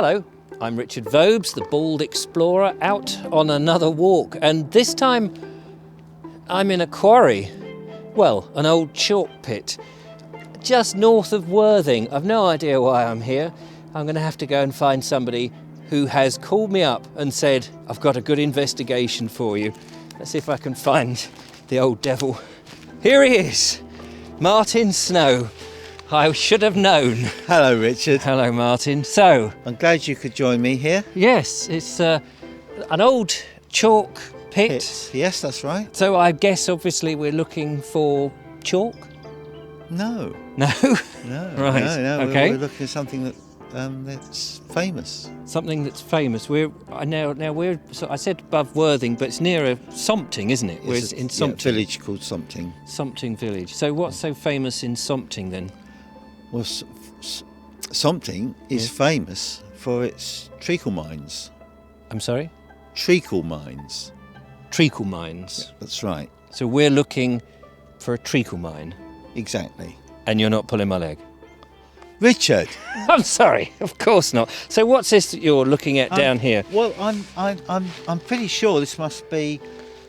Hello, I'm Richard Vobes, the bald explorer, out on another walk, and this time I'm in a quarry. Well, an old chalk pit, just north of Worthing. I've no idea why I'm here. I'm going to have to go and find somebody who has called me up and said, I've got a good investigation for you. Let's see if I can find the old devil. Here he is, Martin Snow. I should have known. Hello, Richard. Hello, Martin. So, I'm glad you could join me here. yes, it's an old chalk pit. Yes, that's right. So I guess obviously we're looking for chalk? No. No? No. Right, No. okay. We're looking at something that's famous. Something that's famous. I said above Worthing, but it's nearer Sompting, isn't it? It's in a Sompting. village called Sompting. Sompting village. So what's so famous in Sompting then? Well, Sompting is famous for its treacle mines. I'm sorry? Treacle mines. Treacle mines. That's right. So we're looking for a treacle mine. Exactly. And you're not pulling my leg? Richard. I'm sorry, of course not. So what's this that you're looking at down here? Well, I'm pretty sure this must be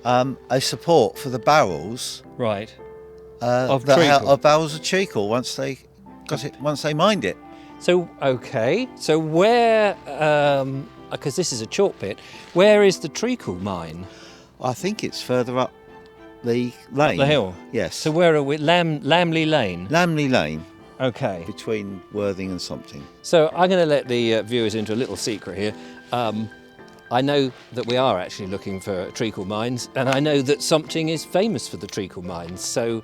a support for the barrels. Right. Of barrels of treacle once they mined it. So, okay. So where, because this is a chalk pit, where is the treacle mine? I think it's further up the lane. The hill? Yes. So where are we? Lamley Lane? Lamley Lane, Okay. between Worthing and Sompting. So I'm going to let the viewers into a little secret here. I know that we are actually looking for treacle mines, and I know that Sompting is famous for the treacle mines. So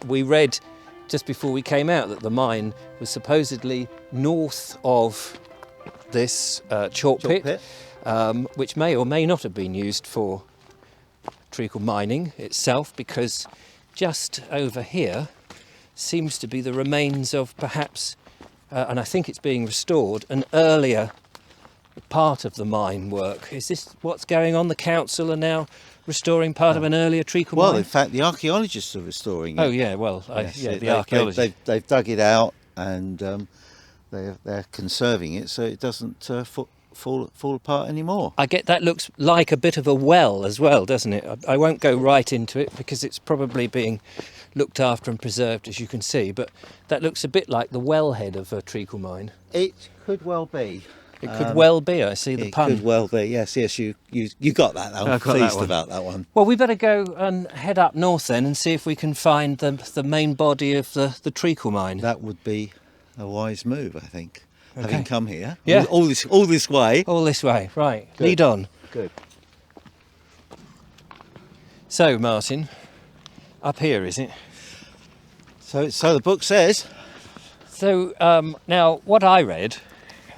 we read just before we came out that the mine was supposedly north of this chalk pit. Which may or may not have been used for treacle mining itself, because just over here seems to be the remains of perhaps, and I think it's being restored, an earlier part of the mine work. Is this what's going on? The council are now restoring part of an earlier treacle mine? Well, in fact, the archaeologists are restoring it. Oh yeah, well, Yes, the archaeologists. They've dug it out, and they're conserving it so it doesn't fall apart anymore. I get that looks like a bit of a well as well, doesn't it? I won't go right into it because it's probably being looked after and preserved, as you can see, but that looks a bit like the wellhead of a treacle mine. It could well be. It could well be. I see the It pun. could well be. Yes. You got that. I'm I got that pleased one. about that one. Well, we better go and head up north then and see if we can find the main body of the treacle mine. That would be a wise move, I think. Okay. Having come here, Yeah. all this way. All this way, right. Good. Lead on. Good. So, Martin, up here, is it? So the book says. So, now, what I read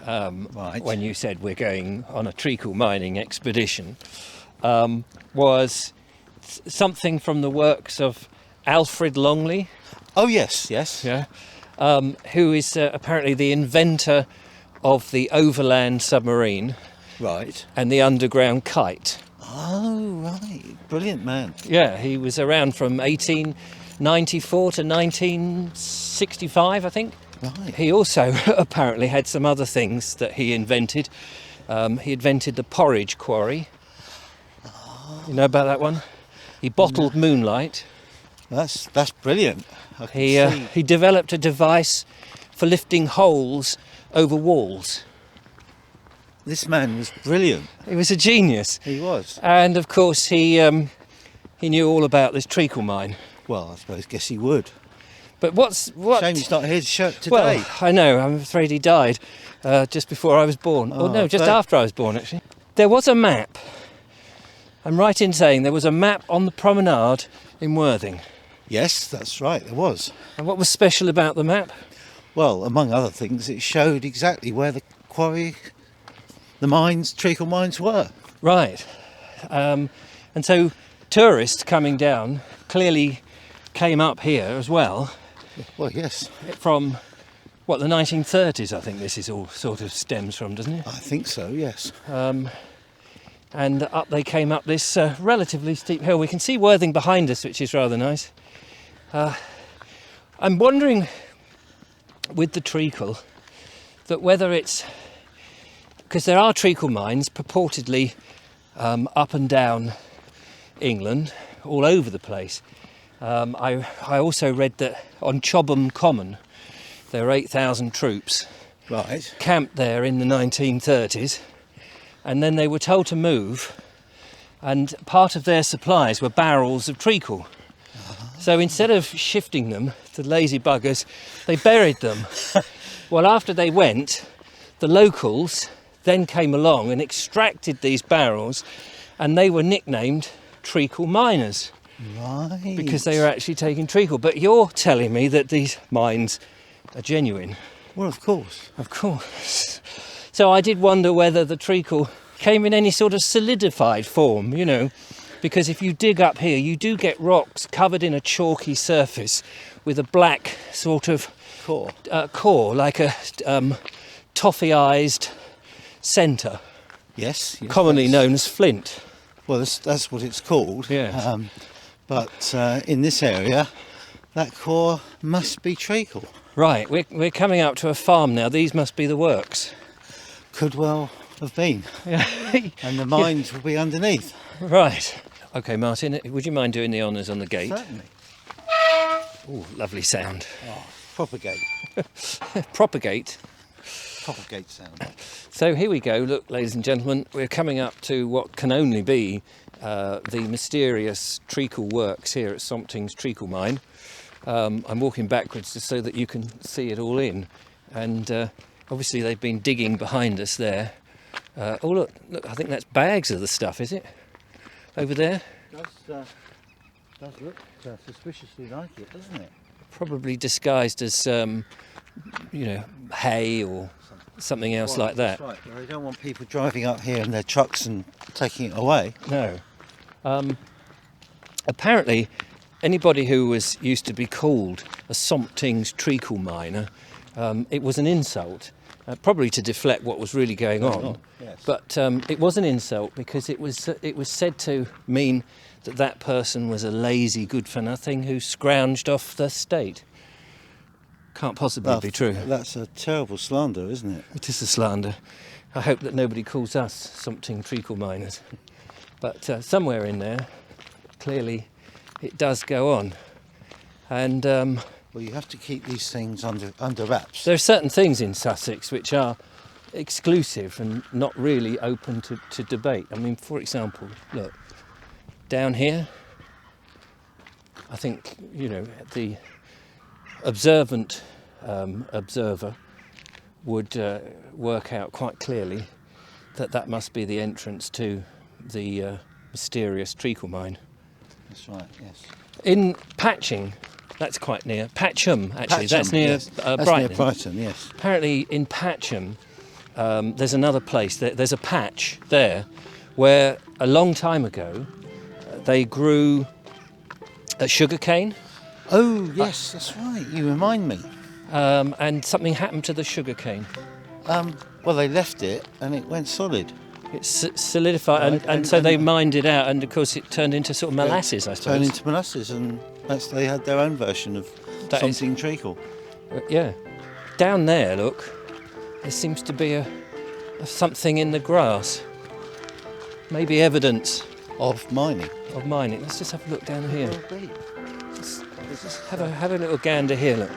Right. when you said we're going on a treacle mining expedition was something from the works of Alfred Longley. Oh yes. Yeah. Who is apparently the inventor of the overland submarine Right. and the underground kite. Oh right. Brilliant man. Yeah, he was around from 1894 to 1965, I think. Right. He also apparently had some other things that he invented. He invented the porridge quarry. You know about that one? He bottled moonlight. That's brilliant. I can see. He developed a device for lifting holes over walls. This man was brilliant. He was a genius. He was. And of course he knew all about this treacle mine. Well, guess he would. But what? Shame he's not here to show it today. Well, I know. I'm afraid he died just before I was born. Oh, Or no, just but- after I was born, actually. There was a map. I'm right in saying there was a map on the promenade in Worthing. Yes, that's right. There was. And what was special about the map? Well, among other things, it showed exactly where the quarry, treacle mines were. Right. And so tourists coming down clearly came up here as well Well, yes, from, the 1930s, I think this is all sort of stems from, doesn't it? I think so. Yes. And up they came up this relatively steep hill. We can see Worthing behind us, which is rather nice. I'm wondering with the treacle that whether it's because there are treacle mines purportedly up and down England, all over the place. I also read that on Chobham Common there were 8,000 troops Right. camped there in the 1930s, and then they were told to move, and part of their supplies were barrels of treacle. So instead of shifting them, the lazy buggers, they buried them. Well, after they went, the locals then came along and extracted these barrels, and they were nicknamed treacle miners Right. because they were actually taking treacle. But you're telling me that these mines are genuine. Well, of course. Of course. So I did wonder whether the treacle came in any sort of solidified form, you know, because if you dig up here, you do get rocks covered in a chalky surface with a black sort of core, like a toffee-eyed centre, Yes. commonly known as flint. Well, that's what it's called. Yeah. But in this area, that core must be treacle. Right, we're coming up to a farm now. These must be the works. Could well have been. Yeah. And the mines will be underneath. Right. Okay, Martin, would you mind doing the honours on the gate? Certainly. Oh, lovely sound. Oh, propagate. Propagate. Propagate sound. So here we go. Look, ladies and gentlemen, we're coming up to what can only be the mysterious treacle works here at Sompting's Treacle Mine. I'm walking backwards just so that you can see it all in. And obviously they've been digging behind us there. Oh, look, I think that's bags of the stuff, is it? Over there? Does look suspiciously like it, doesn't it? Probably disguised as, you know, hay or something else like that. That's right. They don't want people driving up here in their trucks and taking it away. No. Apparently, anybody who was used to be called a Sompting's treacle miner, it was an insult, probably to deflect what was really going on. Yes. But it was an insult because it was said to mean that person was a lazy good-for-nothing who scrounged off the state. Can't possibly be true. That's a terrible slander, isn't it? It is a slander. I hope that nobody calls us Sompting Treacle miners. But somewhere in there, clearly, it does go on. And Well, you have to keep these things under wraps. there are certain things in Sussex which are exclusive and not really open to debate. I mean, for example, look, down here, I think, you know, the observant observer would work out quite clearly that must be the entrance to the mysterious treacle mine. That's right, yes. In Patching, that's quite near. Patcham, actually. That's near yes. That's Brighton. near Brighton, yes. Apparently in Patcham, there's another place. There's a patch there where a long time ago they grew sugarcane. Oh, yes, that's right. You remind me. And something happened to the sugarcane. Well, they left it and it went solid. It solidified, Right, and so they mined it out, and of course it turned into sort of molasses, I suppose. Turned into molasses, and they had their own version of That is- something treacle. Yeah. Down there, look, there seems to be a something in the grass. Maybe evidence Of mining. of mining. Let's just have a look down here. Will be. Just have a little gander here, look.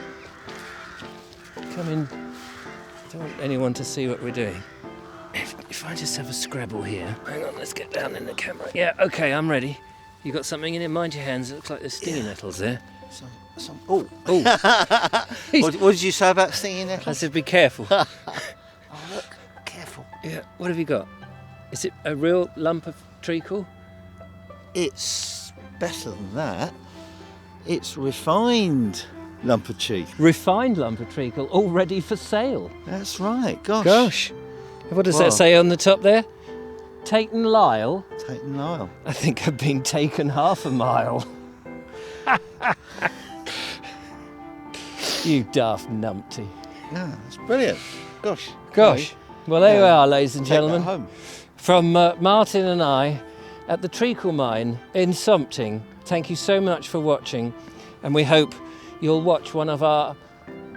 Come in. Don't want anyone to see what we're doing. If I just have a scrabble here. Hang on, let's get down in the camera. Yeah, okay, I'm ready. You got something in it? Mind your hands. It looks like there's stinging nettles there. Oh. Oh, What did you say about stinging I nettles? said be careful. Oh, look. Careful. Yeah, what have you got? Is it a real lump of treacle? It's better than that. It's refined lump of cheek. Refined lump of treacle, all ready for sale. That's right. Gosh. Gosh. What does Wow. that say on the top there? Taken Lyle? Taken Lyle. I think I've been taken half a mile. You daft numpty. Yeah, it's brilliant. Gosh. Gosh. Well, there you are, ladies and Take that gentlemen. home. From Martin and I at the Treacle Mine in Sompting. Thank you so much for watching, and we hope you'll watch one of our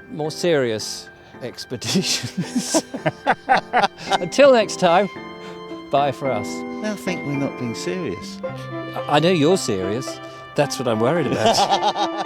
more serious expeditions. Until next time, bye for us. They'll think we're not being serious. I know you're serious. That's what I'm worried about.